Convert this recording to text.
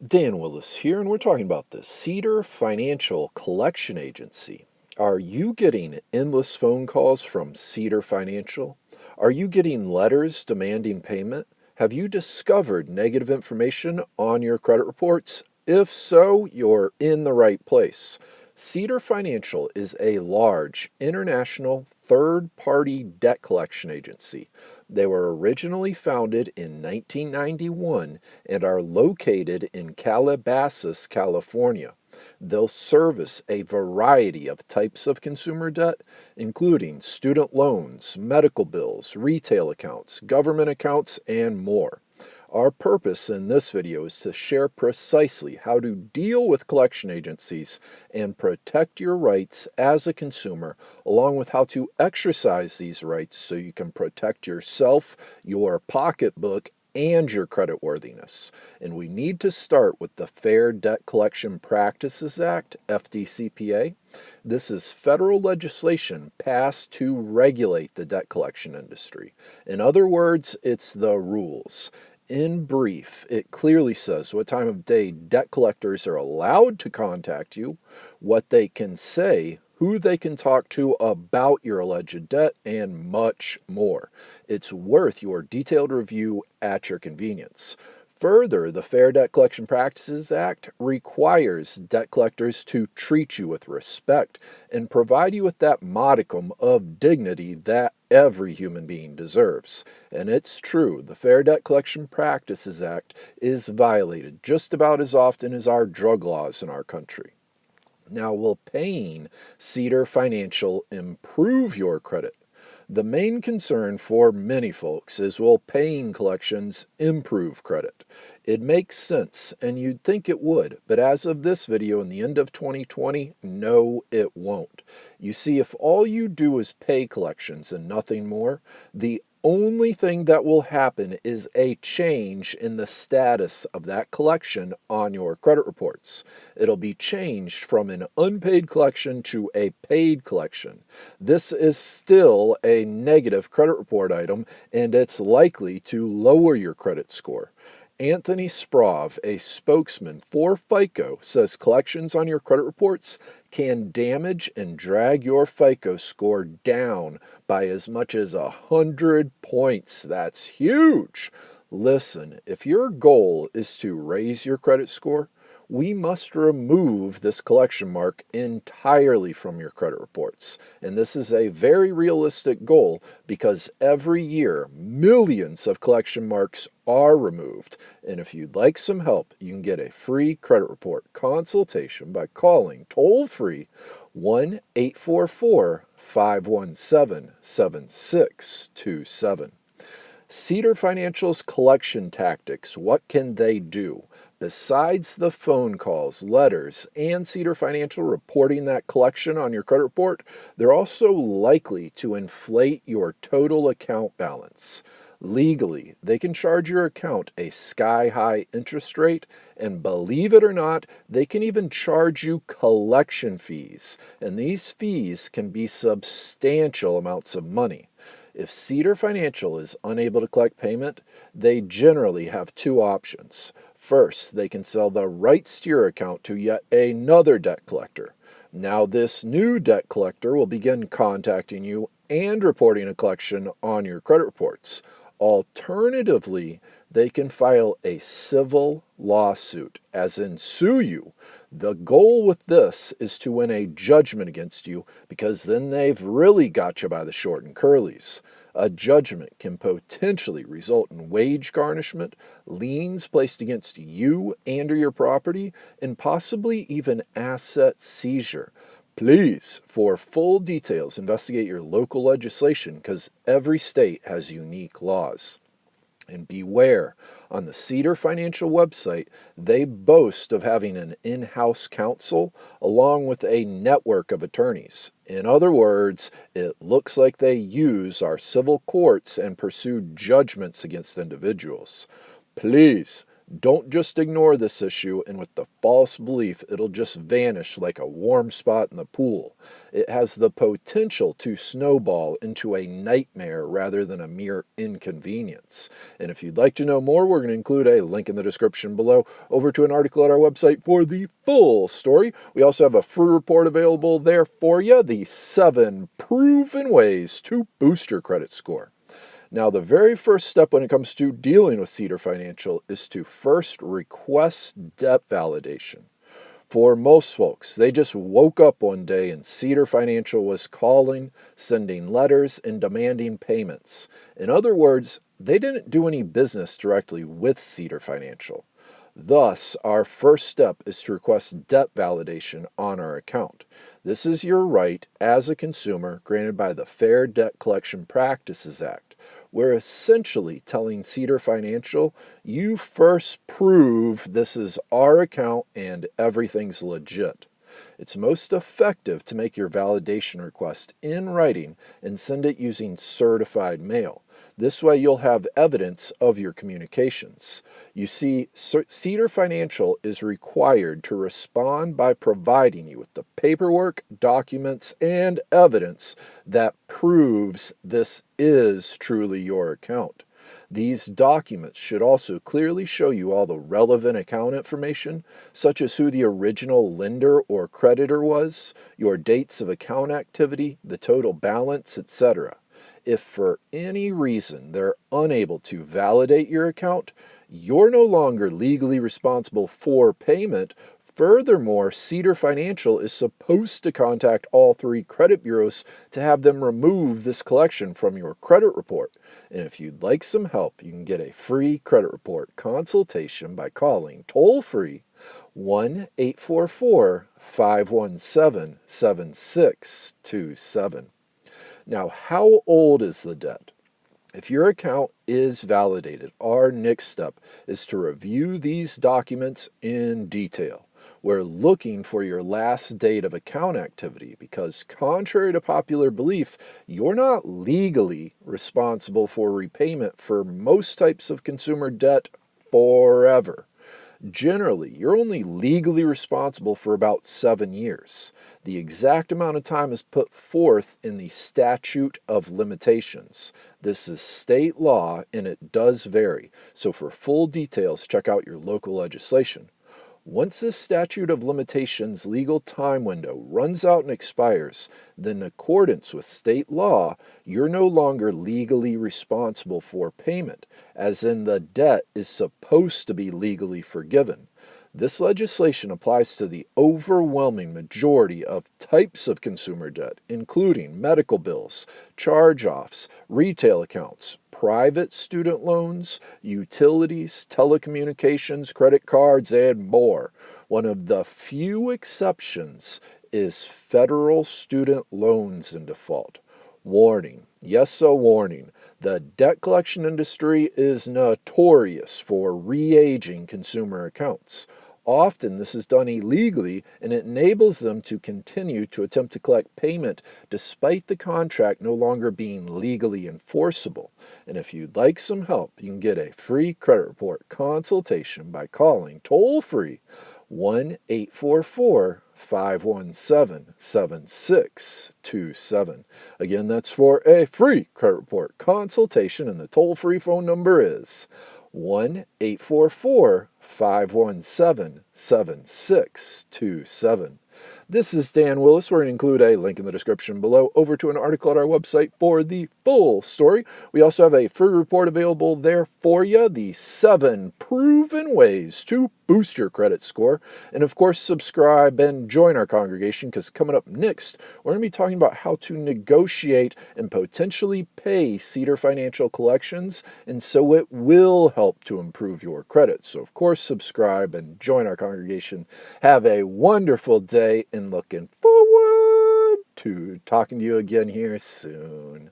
Dan Willis here, and we're talking about the Cedar Financial Collection Agency. Are you getting endless phone calls from Cedar Financial? Are you getting letters demanding payment? Have you discovered negative information on your credit reports? If so, you're in the right place. Cedar Financial is a large international third-party debt collection agency. They were originally founded in 1991 and are located in Calabasas, California. They'll service a variety of types of consumer debt, including student loans, medical bills, retail accounts, government accounts, and more. Our purpose in this video is to share precisely how to deal with collection agencies and protect your rights as a consumer, along with how to exercise these rights so you can protect yourself, your pocketbook, and your creditworthiness. And we need to start with the Fair Debt Collection Practices Act, Fdcpa. This is federal legislation passed to regulate the debt collection industry. In other words, it's the rules. In brief, it clearly says what time of day debt collectors are allowed to contact you, what they can say, who they can talk to about your alleged debt, and much more. It's worth your detailed review at your convenience. Further, the Fair Debt Collection Practices Act requires debt collectors to treat you with respect and provide you with that modicum of dignity that every human being deserves. And it's true, the Fair Debt Collection Practices Act is violated just about as often as our drug laws in our country. Now, will paying Cedar Financial improve your credit? The main concern for many folks is, will paying collections improve credit? It makes sense, and you'd think it would, but as of this video in the end of 2020, no, it won't. You see, if all you do is pay collections and nothing more, the only thing that will happen is a change in the status of that collection on your credit reports. It'll be changed from an unpaid collection to a paid collection. This is still a negative credit report item, and it's likely to lower your credit score. Anthony Sprov, a spokesman for FICO, says collections on your credit reports can damage and drag your FICO score down by as much as 100 points. That's huge. Listen, if your goal is to raise your credit score, we must remove this collection mark entirely from your credit reports. And this is a very realistic goal because every year, millions of collection marks are removed. And if you'd like some help, you can get a free credit report consultation by calling toll-free 1-844-517-7627. Cedar Financial's collection tactics, what can they do? Besides the phone calls, letters, and Cedar Financial reporting that collection on your credit report, they're also likely to inflate your total account balance. Legally, they can charge your account a sky-high interest rate, and believe it or not, they can even charge you collection fees, and these fees can be substantial amounts of money. If Cedar Financial is unable to collect payment, they generally have two options. First, they can sell the rights to your account to yet another debt collector. Now, this new debt collector will begin contacting you and reporting a collection on your credit reports. Alternatively, they can file a civil lawsuit, as in sue you. The goal with this is to win a judgment against you because then they've really got you by the short and curlies. A judgment can potentially result in wage garnishment, liens placed against you and or your property, and possibly even asset seizure. Please, for full details, investigate your local legislation because every state has unique laws. And beware, on the Cedar Financial website, they boast of having an in-house counsel along with a network of attorneys. In other words, it looks like they use our civil courts and pursue judgments against individuals. Please Don't just ignore this issue and with the false belief it'll just vanish like a warm spot in the pool. It has the potential to snowball into a nightmare rather than a mere inconvenience. And if you'd like to know more, we're going to include a link in the description below over to an article at our website for the full story. We also have a free report available there for you, the 7 proven ways to boost your credit score. Now, the very first step when it comes to dealing with Cedar Financial is to first request debt validation. For most folks, they just woke up one day and Cedar Financial was calling, sending letters, and demanding payments. In other words, they didn't do any business directly with Cedar Financial. Thus, our first step is to request debt validation on our account. This is your right as a consumer granted by the Fair Debt Collection Practices Act. We're essentially telling Cedar Financial, you first prove this is our account and everything's legit. It's most effective to make your validation request in writing and send it using certified mail. This way you'll have evidence of your communications. You see, Cedar Financial is required to respond by providing you with the paperwork, documents, and evidence that proves this is truly your account. These documents should also clearly show you all the relevant account information, such as who the original lender or creditor was, your dates of account activity, the total balance, etc. If for any reason they're unable to validate your account, you're no longer legally responsible for payment. Furthermore, Cedar Financial is supposed to contact all 3 credit bureaus to have them remove this collection from your credit report. And if you'd like some help, you can get a free credit report consultation by calling toll-free 1-844-517-7627. Now, how old is the debt? If your account is validated, our next step is to review these documents in detail. We're looking for your last date of account activity because, contrary to popular belief, you're not legally responsible for repayment for most types of consumer debt forever. Generally, you're only legally responsible for about 7 years. The exact amount of time is put forth in the statute of limitations. This is state law and it does vary, so for full details, check out your local legislation. Once this statute of limitations legal time window runs out and expires, then in accordance with state law, you're no longer legally responsible for payment, as in the debt is supposed to be legally forgiven. This legislation applies to the overwhelming majority of types of consumer debt, including medical bills, charge-offs, retail accounts, private student loans, utilities, telecommunications, credit cards, and more. One of the few exceptions is federal student loans in default. Warning, yes, a warning. The debt collection industry is notorious for re-aging consumer accounts. Often this is done illegally and it enables them to continue to attempt to collect payment despite the contract no longer being legally enforceable. And if you'd like some help, you can get a free credit report consultation by calling toll-free 1-844-517-7627. Again, that's for a free credit report consultation, and the toll-free phone number is 1-844-517-7627. This is Dan Willis. We're going to include a link in the description below over to an article at our website for the full story. We also have a free report available there for you, the 7 proven ways to boost your credit score. And of course, subscribe and join our congregation, because coming up next, we're going to be talking about how to negotiate and potentially pay Cedar Financial collections, and so it will help to improve your credit. So of course, subscribe and join our congregation. Have a wonderful day and looking forward to talking to you again here soon.